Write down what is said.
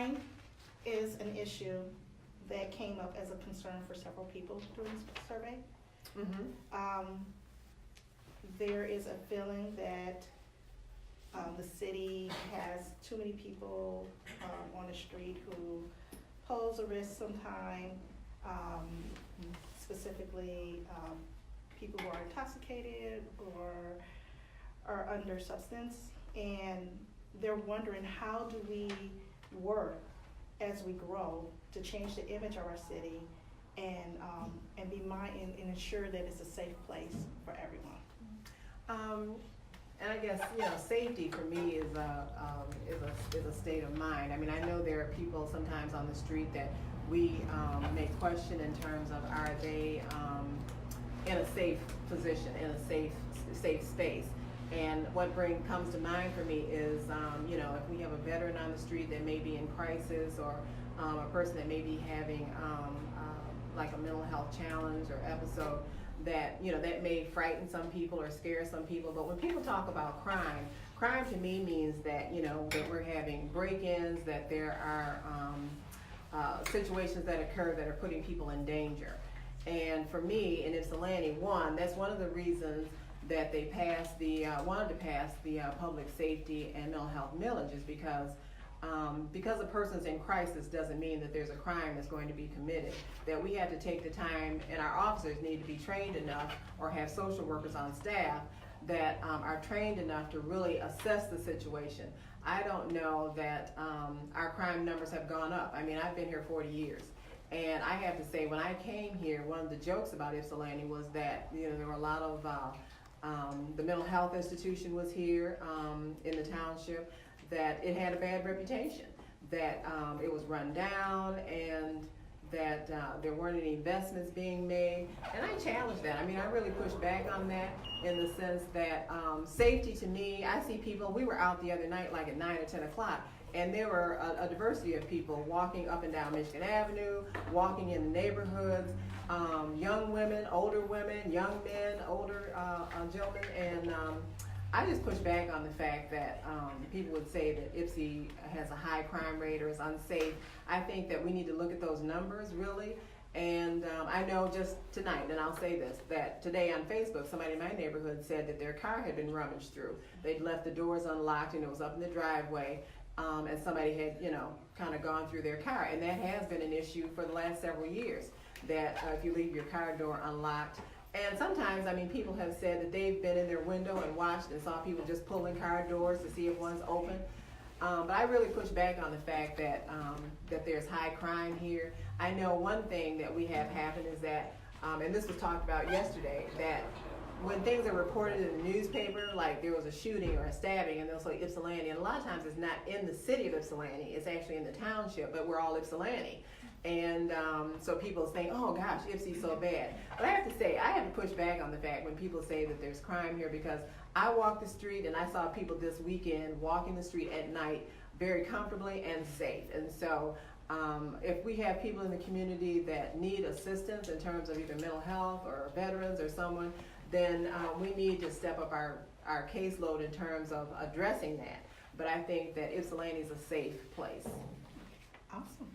crime is an issue that came up as a concern for several people during this survey. There is a feeling that the city has too many people on the street who pose a risk sometime, specifically people who are intoxicated or are under substance, and they're wondering, how do we work as we grow to change the image of our city and be and ensure that it's a safe place for everyone. And I guess, safety for me is a state of mind. I mean, I know there are people sometimes on the street that we may question in terms of, are they in a safe position, in a safe space. And what comes to mind for me is, if we have a veteran on the street that may be in crisis, or a person that may be having like a mental health challenge or episode, that that may frighten some people or scare some people. But when people talk about crime to me means that that we're having break-ins, that there are situations that occur that are putting people in danger. And for me, in Ypsilanti, that's one of the reasons that they wanted to pass the public safety and mental health millage, is because a person's in crisis doesn't mean that there's a crime that's going to be committed. That we have to take the time, and our officers need to be trained enough, or have social workers on staff that are trained enough to really assess the situation. I don't know that our crime numbers have gone up. I mean, I've been here 40 years. And I have to say, when I came here, one of the jokes about Ypsilanti was that there were a lot of the mental health institution was here in the township, that it had a bad reputation, that it was run down, and that there weren't any investments being made. And I challenge that. I mean, I really push back on that, in the sense that safety to me, I see people, we were out the other night like at 9 or 10 o'clock, and there were a diversity of people walking up and down Michigan Avenue, walking in the neighborhoods, young women, older women, young men, older gentlemen, and I just push back on the fact that people would say that Ypsi has a high crime rate or is unsafe. I think that we need to look at those numbers, really. And I know just tonight, and I'll say this, that today on Facebook, somebody in my neighborhood said that their car had been rummaged through. They'd left the doors unlocked, and it was up in the driveway. And somebody had, kind of gone through their car. And that has been an issue for the last several years, that if you leave your car door unlocked. And sometimes, people have said that they've been in their window and watched and saw people just pulling car doors to see if one's open. But I really push back on the fact that that there's high crime here. I know one thing that we have happened is that, and this was talked about yesterday, that when things are reported in the newspaper, like there was a shooting or a stabbing, and they'll say Ypsilanti, and a lot of times it's not in the city of Ypsilanti, it's actually in the township, but we're all Ypsilanti. And so people think, oh gosh, Ypsi's so bad. But I have to say, I have to push back on the fact when people say that there's crime here, because I walked the street and I saw people this weekend walking the street at night very comfortably and safe. And so if we have people in the community that need assistance in terms of either mental health or veterans or someone, then we need to step up our caseload in terms of addressing that. But I think that Ypsilanti is a safe place. Awesome.